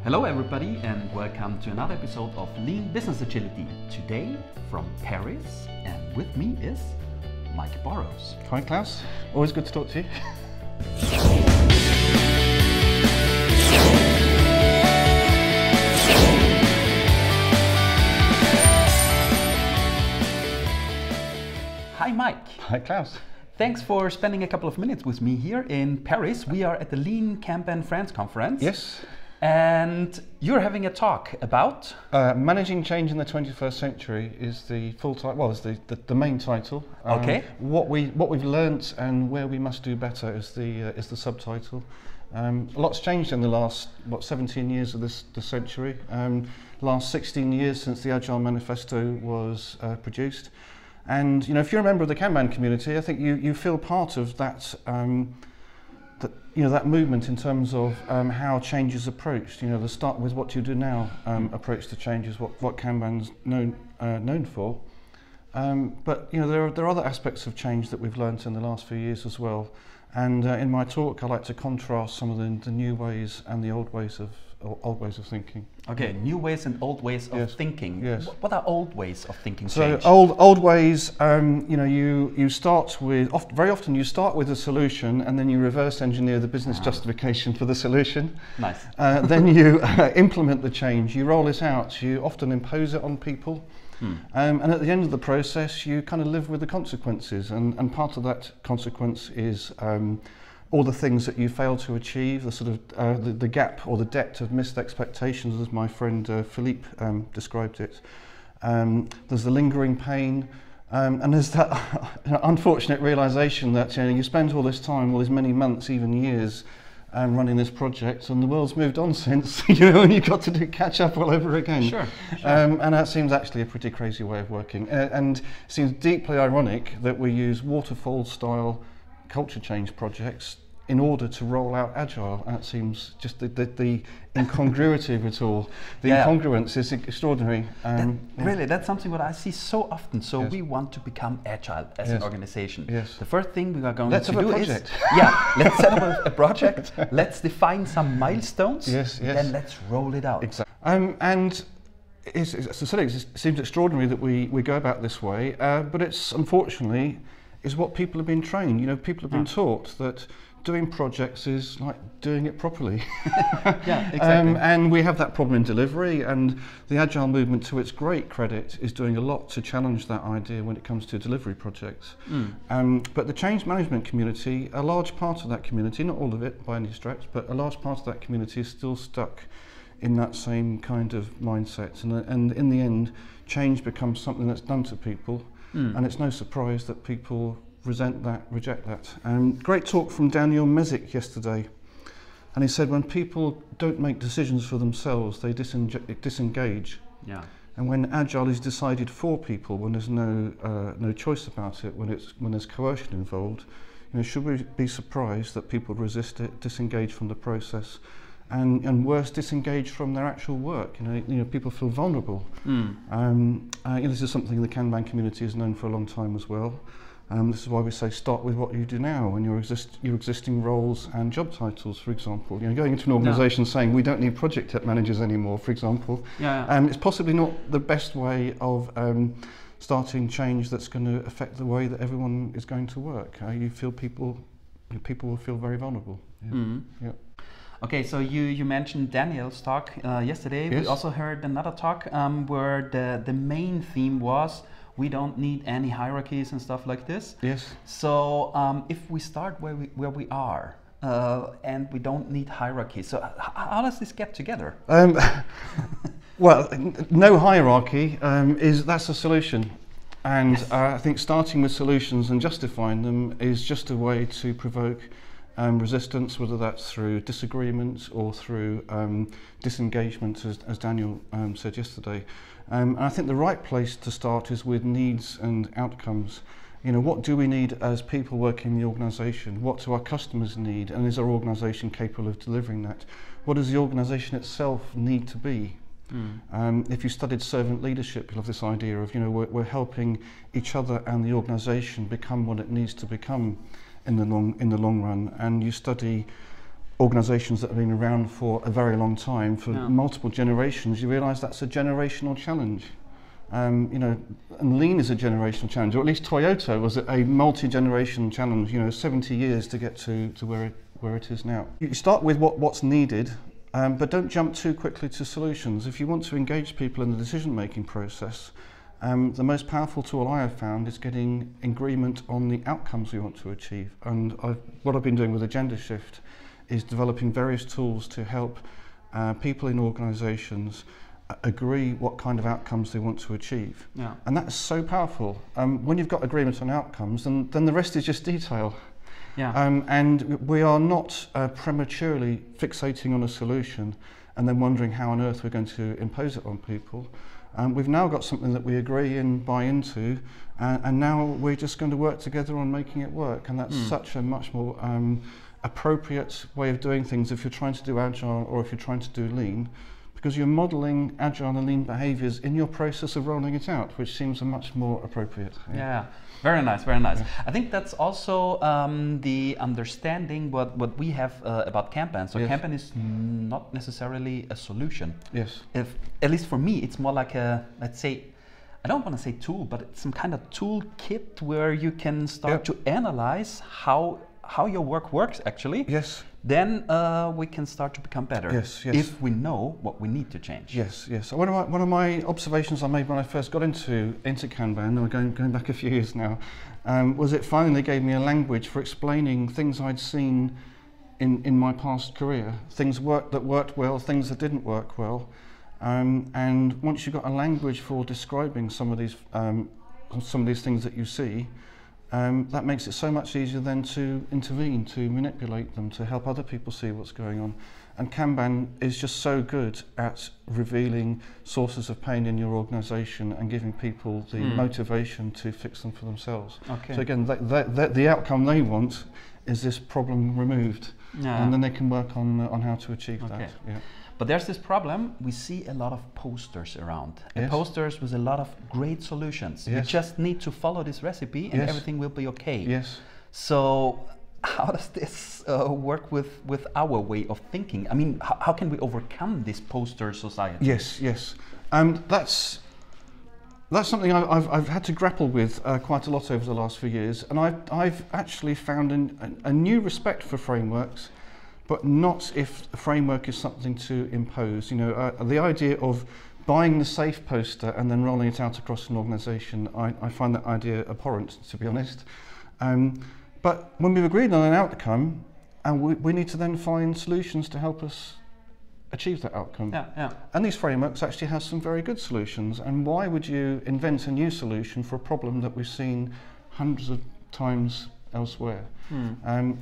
Hello everybody and welcome to another episode of Lean Business Agility. Today from Paris, and with me is Mike Burrows. Hi Klaus, always good to talk to you. Hi Mike. Hi Klaus. Thanks for spending a couple of minutes with me here in Paris. We are at the Lean Campaign France conference. Yes. And you're having a talk about? Managing Change in the 21st Century is the full title, well, is the main title. Okay. What we've learnt and where we must do better is the subtitle. A lot's changed in the last 17 years of this century. Last 16 years since the Agile Manifesto was produced, and if you're a member of the Kanban community, I think you feel part of that. That movement in terms of how change is approached. The start with what you do now approach to change is what Kanban's known for. But there are other aspects of change that we've learnt in the last few years as well. And in my talk, I like to contrast some of the new ways and the old ways of thinking. Okay, new ways and old ways of thinking. Yes. What are old ways of thinking? So change? old ways. You start with very often you start with a solution and then you reverse engineer the business justification for the solution. Nice. Then you implement the change. You roll it out. You often impose it on people. And at the end of the process, you kind of live with the consequences. And part of that consequence is all the things that you fail to achieve, the sort of the gap or the depth of missed expectations, as my friend Philippe described it. There's the lingering pain, and there's that unfortunate realization that you spend all this time, all these many months, even years, running this project, and the world's moved on since, and you've got to catch up all over again. Sure. And that seems actually a pretty crazy way of working, and it seems deeply ironic that we use waterfall-style culture change projects in order to roll out Agile. That seems just the incongruity of it all. The incongruence is extraordinary. Really, that's something that I see so often. So we want to become Agile as an organization. Yes. The first thing we are going Let's to have do a project. is, let's set up a project. Let's define some milestones. Yes. Then let's roll it out. Exactly. And it seems extraordinary that we go about this way, but it's unfortunately is what people have been trained. People have been taught that doing projects is like doing it properly. Yeah, exactly. And we have that problem in delivery, and the Agile movement, to its great credit, is doing a lot to challenge that idea when it comes to delivery projects. But the change management community, a large part of that community, not all of it by any stretch, but a large part of that community is still stuck in that same kind of mindset. And in the end, change becomes something that's done to people, and it's no surprise that people reject that. Great talk from Daniel Mesic yesterday, and he said when people don't make decisions for themselves, they disengage. Yeah. And when Agile is decided for people, when there's no choice about it, when there's coercion involved, should we be surprised that people resist it, disengage from the process, and worse, disengage from their actual work? People feel vulnerable. This is something the Kanban community has known for a long time as well. This is why we say start with what you do now and your existing roles and job titles, for example. Going into an organisation saying we don't need project managers anymore, for example, it's possibly not the best way of starting change that's going to affect the way that everyone is going to work. You feel people will feel very vulnerable. Yeah. Okay, so you mentioned Daniel's talk yesterday. Yes. We also heard another talk where the main theme was we don't need any hierarchies and stuff like this. Yes. So if we start where we are and we don't need hierarchies, so how does this get together? Well, no hierarchy that's a solution, and I think starting with solutions and justifying them is just a way to provoke resistance, whether that's through disagreement or through disengagement, as Daniel said yesterday. And I think the right place to start is with needs and outcomes. What do we need as people working in the organisation? What do our customers need? And is our organisation capable of delivering that? What does the organisation itself need to be? If you studied servant leadership, you'll have this idea of, we're helping each other and the organisation become what it needs to become in the long run. And you study organizations that have been around for a very long time, for multiple generations, you realize that's a generational challenge. You know, and lean is a generational challenge, or at least Toyota was a multi-generation challenge, you know, 70 years to get to where it is now. You start with what's needed, but don't jump too quickly to solutions. If you want to engage people in the decision-making process, the most powerful tool I have found is getting agreement on the outcomes we want to achieve. And what I've been doing with Agenda Shift is developing various tools to help people in organizations agree what kind of outcomes they want to achieve. Yeah. And that's so powerful. When you've got agreement on outcomes, then the rest is just detail. Yeah. And we are not prematurely fixating on a solution and then wondering how on earth we're going to impose it on people. We've now got something that we agree and buy into, and now we're just going to work together on making it work. And that's such a much more appropriate way of doing things if you're trying to do Agile or if you're trying to do Lean, because you're modeling Agile and Lean behaviors in your process of rolling it out, which seems a much more appropriate. Yeah, very nice, very nice. Yeah. I think that's also the understanding what we have about Kanban. So Kanban is not necessarily a solution. Yes. If, at least for me, it's more like a, let's say, I don't want to say tool, but it's some kind of toolkit where you can start to analyze how your work works actually. Yes. Then we can start to become better. Yes, yes. If we know what we need to change. Yes, yes. So one of my observations I made when I first got into Kanban, and we're going back a few years now, was it finally gave me a language for explaining things I'd seen in my past career, things that worked well, things that didn't work well, and once you've got a language for describing some of these things that you see, that makes it so much easier then to intervene, to manipulate them, to help other people see what's going on. And Kanban is just so good at revealing sources of pain in your organisation and giving people the motivation to fix them for themselves. Okay. So again, the outcome they want is this problem removed, and then they can work on how to achieve that. Yeah. But there's this problem, we see a lot of posters around. Yes. Posters with a lot of great solutions. Yes. You just need to follow this recipe and everything will be okay. Yes. So how does this work with our way of thinking? I mean, how can we overcome this poster society? Yes, yes. That's something I've had to grapple with quite a lot over the last few years. And I've actually found a new respect for frameworks, but not if the framework is something to impose. You know, the idea of buying the safe poster and then rolling it out across an organisation, I find that idea abhorrent, to be honest. But when we've agreed on an outcome, and we need to then find solutions to help us achieve that outcome. Yeah, yeah. And these frameworks actually have some very good solutions. And why would you invent a new solution for a problem that we've seen hundreds of times elsewhere?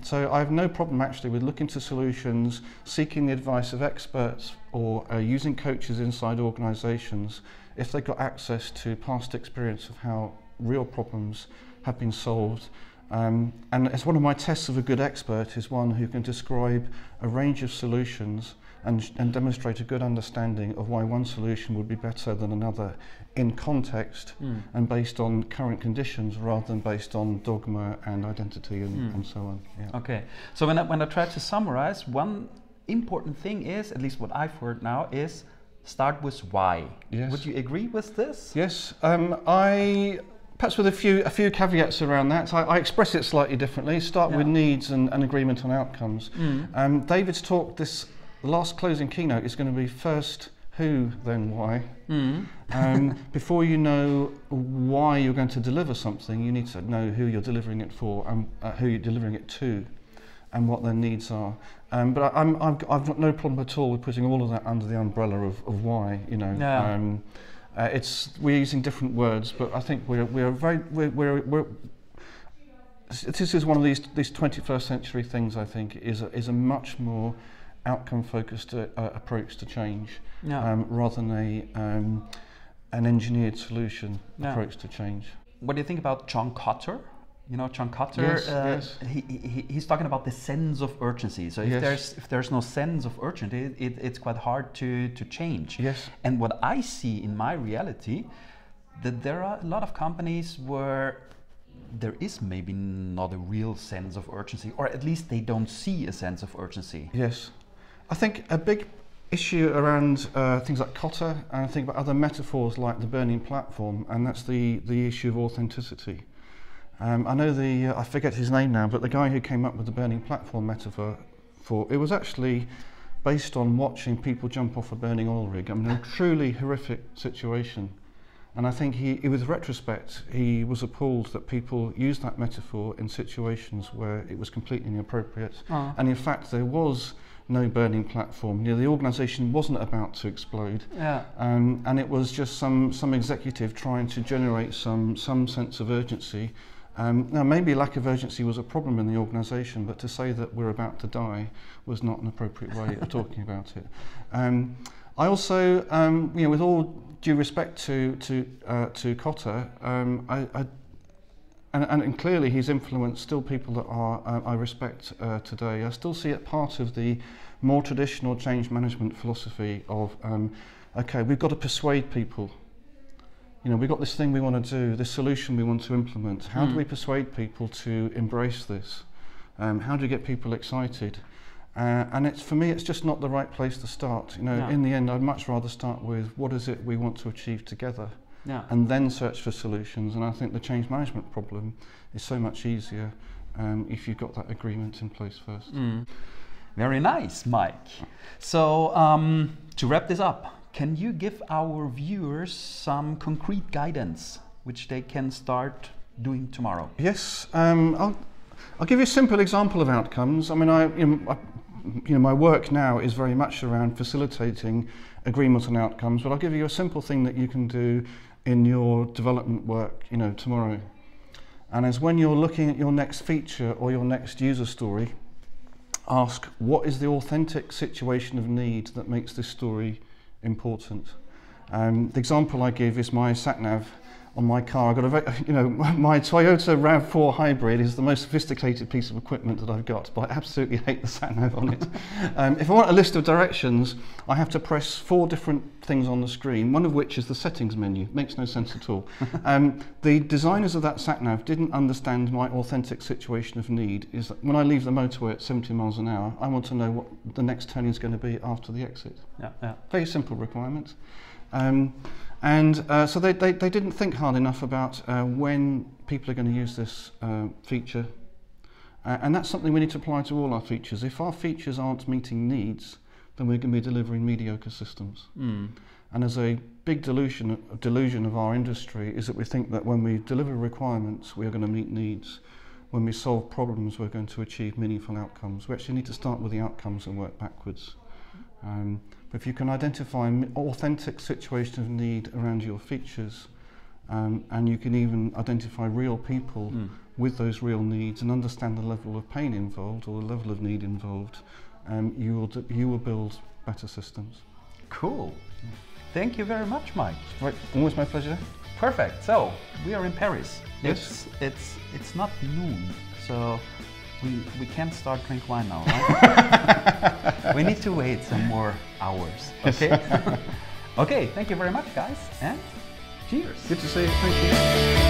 So I have no problem actually with looking to solutions, seeking the advice of experts, or using coaches inside organisations if they've got access to past experience of how real problems have been solved. And as one of my tests of a good expert is one who can describe a range of solutions and demonstrate a good understanding of why one solution would be better than another in context and based on current conditions rather than based on dogma and identity and so on. Yeah. Okay, so when I try to summarize, one important thing is, at least what I've heard now, is start with why. Yes. Would you agree with this? Yes, perhaps with a few caveats around that. I express it slightly differently. Start with needs and agreement on outcomes. David's talk, this last closing keynote, is going to be first who, then why. Before you know why you're going to deliver something, you need to know who you're delivering it for and who you're delivering it to and what their needs are. But I've got no problem at all with putting all of that under the umbrella of why, you know. Yeah. We're using different words, but I think this is one of these 21st century things. I think is a much more outcome-focused approach to change, rather than an engineered solution approach to change. What do you think about John Kotter? You know, John Kotter, yes. He's talking about the sense of urgency. So if there's no sense of urgency, it's quite hard to change. Yes. And what I see in my reality, that there are a lot of companies where there is maybe not a real sense of urgency, or at least they don't see a sense of urgency. Yes. I think a big issue around things like Kotter, and I think about other metaphors like the burning platform, and that's the issue of authenticity. I know I forget his name now, but the guy who came up with the burning platform metaphor, it was actually based on watching people jump off a burning oil rig. I mean, a truly horrific situation. And I think with retrospect, he was appalled that people used that metaphor in situations where it was completely inappropriate. And in fact, there was no burning platform. You know, the organisation wasn't about to explode. Yeah. And it was just some executive trying to generate some sense of urgency. Now, maybe lack of urgency was a problem in the organisation, but to say that we're about to die was not an appropriate way of talking about it. I also, you know, with all due respect to Kotter, and clearly he's influenced still people that I respect today. I still see it part of the more traditional change management philosophy of, okay, we've got to persuade people. You know, we've got this thing we want to do, this solution we want to implement. How do we persuade people to embrace this? How do you get people excited? And for me, it's just not the right place to start. You know, in the end, I'd much rather start with what is it we want to achieve together, and then search for solutions. And I think the change management problem is so much easier if you've got that agreement in place first. Very nice, Mike. So to wrap this up, can you give our viewers some concrete guidance which they can start doing tomorrow? Yes, I'll give you a simple example of outcomes. I mean, my work now is very much around facilitating agreement on outcomes, but I'll give you a simple thing that you can do in your development work, you know, tomorrow. And as when you're looking at your next feature or your next user story, ask what is the authentic situation of need that makes this story important. The example I give is my sat-nav on my car. I've got my Toyota RAV4 hybrid is the most sophisticated piece of equipment that I've got, but I absolutely hate the sat-nav on it. If I want a list of directions, I have to press 4 different things on the screen, one of which is the settings menu. Makes no sense at all. The designers of that sat-nav didn't understand my authentic situation of need, is that when I leave the motorway at 70 miles an hour, I want to know what the next turning is going to be after the exit. Very simple requirement. So they didn't think hard enough about when people are going to use this feature. And that's something we need to apply to all our features. If our features aren't meeting needs, then we're going to be delivering mediocre systems. And as a big delusion of our industry is that we think that when we deliver requirements, we are going to meet needs. When we solve problems, we're going to achieve meaningful outcomes. We actually need to start with the outcomes and work backwards. But if you can identify an authentic situation of need around your features, and you can even identify real people with those real needs and understand the level of pain involved or the level of need involved, you will build better systems. Cool. Thank you very much, Mike. Right, always my pleasure. Perfect. So we are in Paris. Yes. It's not noon, so we can't start drink wine now, right? We need to wait some more hours. Okay. Okay. Thank you very much, guys, and cheers. Good to see you. Thank you.